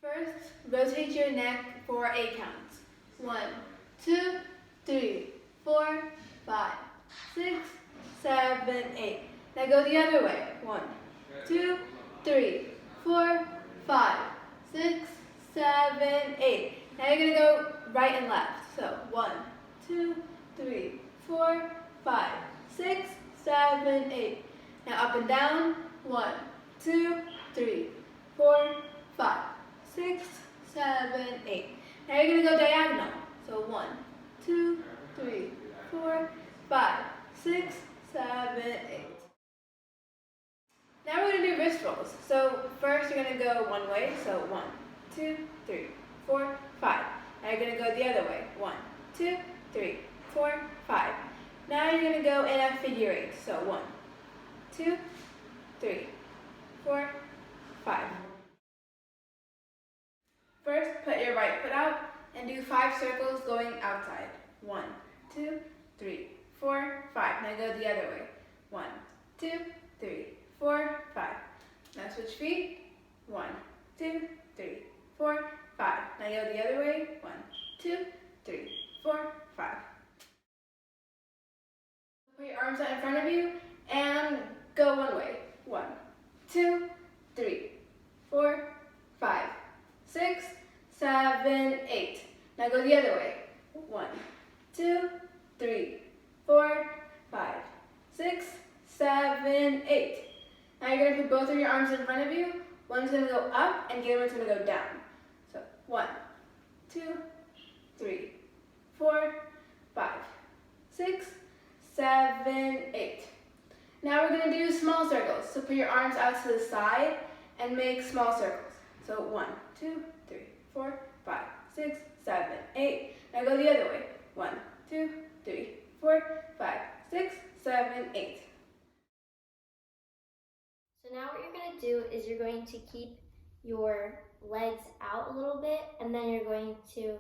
First, rotate your neck for 8 counts. 1, 2, 3, 4, 5, 6, 7, 8. Now go the other way. 1, 2, 3, 4, 5, 6, 7, 8. Now you're going to go right and left. So 1, 2, 3, 4, 5, 6, 7, 8. Now up and down. 1, 2, 3, 4, 5, 6, 7, 8. Now you're going to go diagonal. So 1, 2, 3, 4, 5, 6, 7, 8. Now we're going to do wrist rolls. So first you're going to go one way. So 1, 2, 3, 4, 5. Now you're going to go the other way. 1, 2, 3, 4, 5. Now you're going to go in a figure 8. So 1, 2, 3, 4, 5. First, put your right foot out and do 5 circles going outside. 1, 2, 3, 4, 5. Now go the other way. 1, 2, 3, 4, 5. Now switch feet. 1, 2, 3, 4, 5. Now go the other way. 1, 2, 3, 4, 5. Put your arms out in front of you and go one way. 1, 2, 3, 4, 5, 6, 7, 8. Now go the other way. 1, 2, 3, 4, 5, 6, 7, 8. Now you're going to put both of your arms in front of you. One's going to go up and the other one's going to go down. So 1, 2, 3, 4, 5, 6, 7, 8. Now we're going to do small circles. So put your arms out to the side and make small circles. So 1, 2, 3, 4, 5, 6, 7, 8. Now go the other way. 1, 2, 3, 4, 5, 6, 7, 8. So now what you're going to do is you're going to keep your legs out a little bit, and then you're going to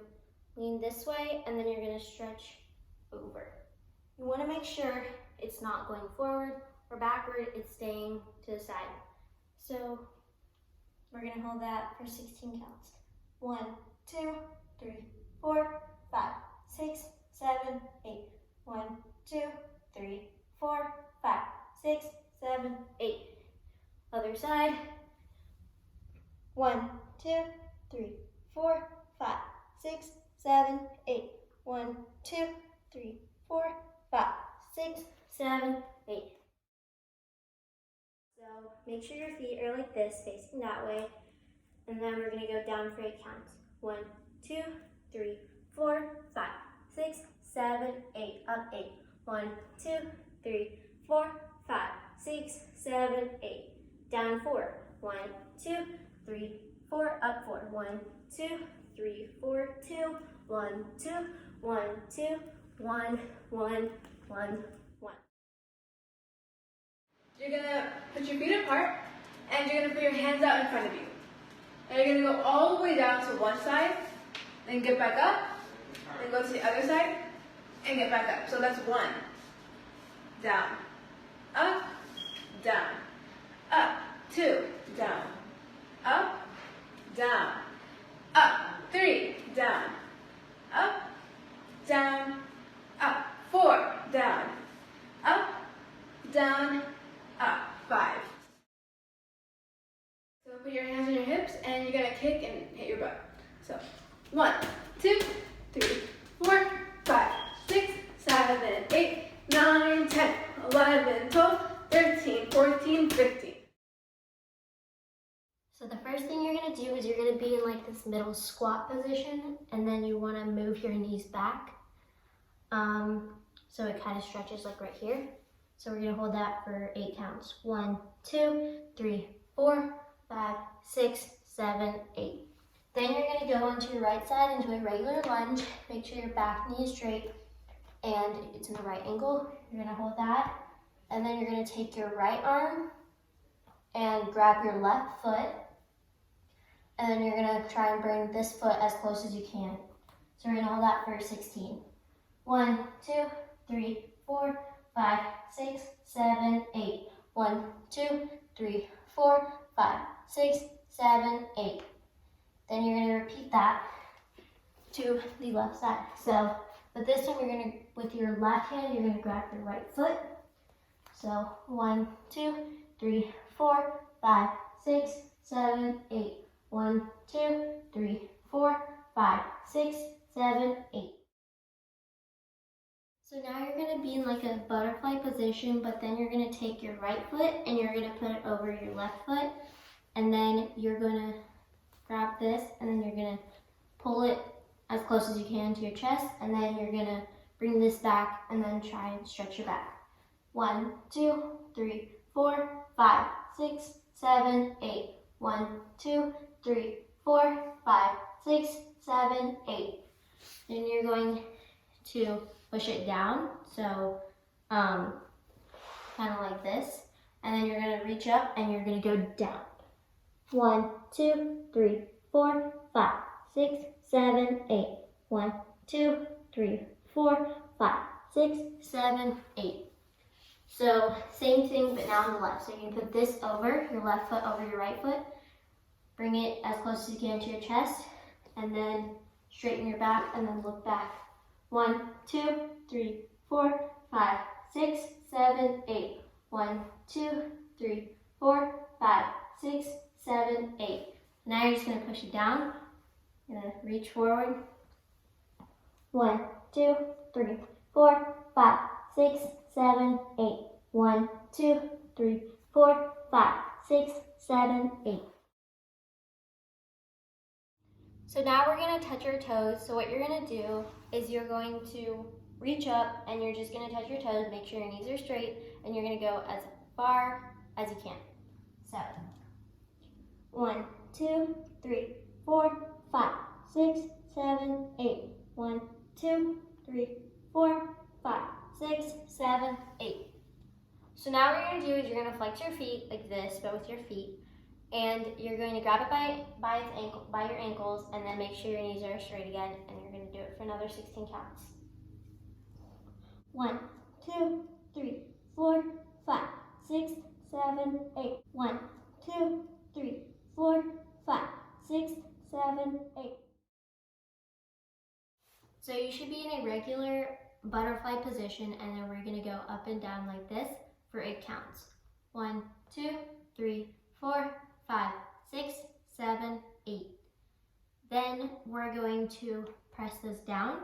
lean this way, and then you're going to stretch over. You want to make sure it's not going forward or backward, it's staying to the side. So we're going to hold that for 16 counts. 1, 2, 3, 4, 5, 6, 7, 8. 1, 2, 3, 4, 5, 6, 7, 8. Other side. 1, 2, 3, 4, 5, 6, 7, 8. 1, 2, 3, 4, 5, 6, 7, 8. So make sure your feet are like this, facing that way. And then we're going to go down for 8 counts. 1, 2, 3, 4, 5, 6, 7, 8. Up 8. 1, 2, 3, 4, 5, 6, 7, 8. Down 4. 1, 2, 3, 4. Up 4. 1, 2, 3, 4, 2. 1, 2, 1, 2, 1, 1, 1, 1. You're going to put your feet apart and you're going to put your hands out in front of you. And you're going to go all the way down to one side, then get back up, then go to the other side, and get back up. So that's 1, down, up, down, up, 2, down, up, down, up, 3, down, up, down, up, 4, down, up, down, up, 5. So put your hands on your hips and you're going to kick and hit your butt. So 1, 2, 3, 4, 5, 6, 7, 8, 9, 10, 11, 12, 13, 14, 15. So the first thing you're going to do is you're going to be in like this middle squat position, and then you want to move your knees back. So it kind of stretches like right here. So we're going to hold that for 8 counts. 1, 2, 3, 4, 5, 6, 7, 8. Then you're going to go onto your right side into a regular lunge. Make sure your back knee is straight and it's in the right angle. You're going to hold that. And then you're going to take your right arm and grab your left foot. And then you're going to try and bring this foot as close as you can. So we're going to hold that for 16. 1, 2, 3, 4, 5, 6, 7, 8. 1, 2, 3, 4, 5, 6, 7, 8. Then you're going to repeat that to the left side. So, but this time you're going to, with your left hand, you're going to grab your right foot. So 1, 2, 3, 4, 5, 6, 7, 8. 1, 2, 3, 4, 5, 6, 7, 8. So now you're going to be in like a butterfly position, but then you're going to take your right foot and you're going to put it over your left foot. And then you're going to grab this and then you're going to pull it as close as you can to your chest. And then you're going to bring this back and then try and stretch your back. 1, 2, 3, 4, 5, 6, 7, 8. 1, 2, 3, 4, 5, 6, 7, 8. Then you're going to push it down, so kind of like this. And then you're going to reach up and you're going to go down. 1, 2, 3, 4, 5, 6, 7, 8. 1, 2, 3, 4, 5, 6, 7, 8. So same thing, but now on the left. So you can put this over, your left foot over your right foot. Bring it as close as you can to your chest. And then straighten your back and then look back. 1, 2, 3, 4, 5, 6, 7, 8. 1, 2, 3, 4, 5, 6, 7, 8. Now you're just going to push it down. You're going to reach forward. 1, 2, 3, 4, 5, 6, 7, 8. 1, 2, 3, 4, 5, 6, 7, 8. So now we're going to touch our toes. So what you're going to do is you're going to reach up and you're just going to touch your toes, make sure your knees are straight, and you're going to go as far as you can. So 1, 2, 3, 4, 5, 6, 7, 8. 1, 2, 3, 4, 5, 6, 7, 8. So now what you're going to do is you're going to flex your feet like this, but with your feet. And you're going to grab it by your ankles, and then make sure your knees are straight again, and you're going to do it for another 16 counts. 1, 2, 3, 4, 5, 6, 7, 8. 1, 2, 3, 4, 5, 6, 7, 8. So you should be in a regular butterfly position, and then we're going to go up and down like this for 8 counts. 1, 2, 3, 4, 5, 6, 7, 8. Then we're going to press this down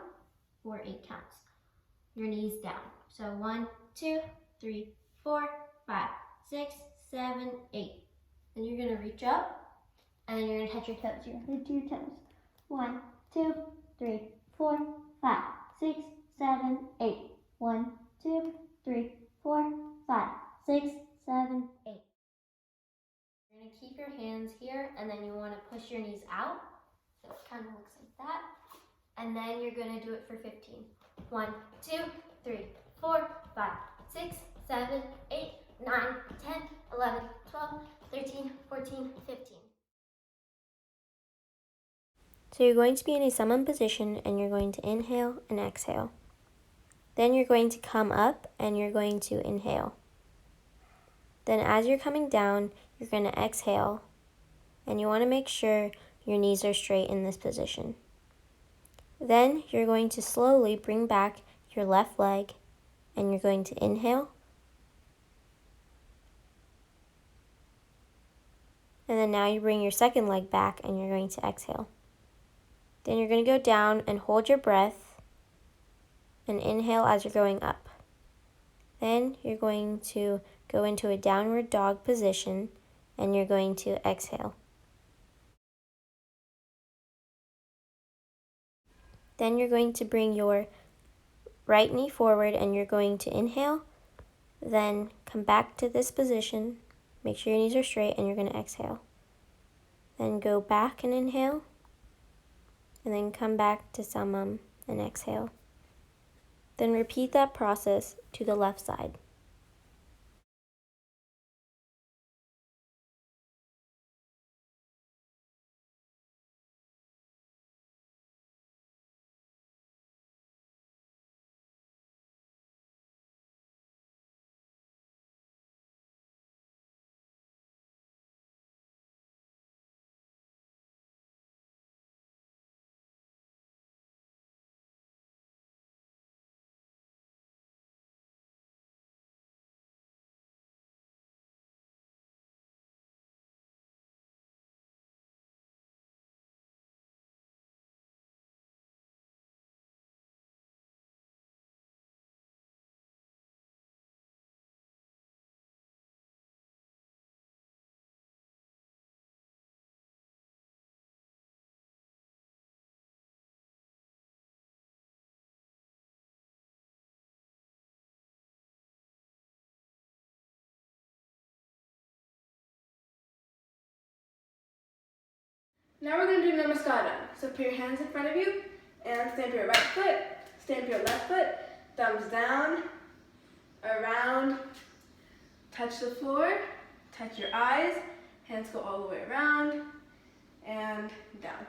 for 8 counts. Your knees down. So 1, 2, 3, 4, 5, 6, 7, 8. Then you're going to reach up and then you're going to touch your toes. You're going to do your toes. 1, 2, 3, 4, 5, 6, 7, 8. 1, 2, 3, 4, 5, 6, 7, 8. You're going to keep your hands here, and then you want to push your knees out. So it kind of looks like that. And then you're going to do it for 15. 1, 2, 3, 4, 5, 6, 7, 8, 9, 10, 11, 12, 13, 14, 15. So you're going to be in a summon position, and you're going to inhale and exhale. Then you're going to come up and you're going to inhale. Then as you're coming down, you're going to exhale, and you want to make sure your knees are straight in this position. Then you're going to slowly bring back your left leg, and you're going to inhale. And then now you bring your second leg back and you're going to exhale. Then you're going to go down and hold your breath and inhale as you're going up. Then you're going to go into a downward dog position and you're going to exhale. Then you're going to bring your right knee forward and you're going to inhale. Then come back to this position. Make sure your knees are straight and you're going to exhale. Then go back and inhale. And then come back to summum and exhale. Then repeat that process to the left side. Now we're going to do Namaskaram. So put your hands in front of you and stamp your right foot, stamp your left foot, thumbs down, around, touch the floor, touch your eyes, hands go all the way around and down.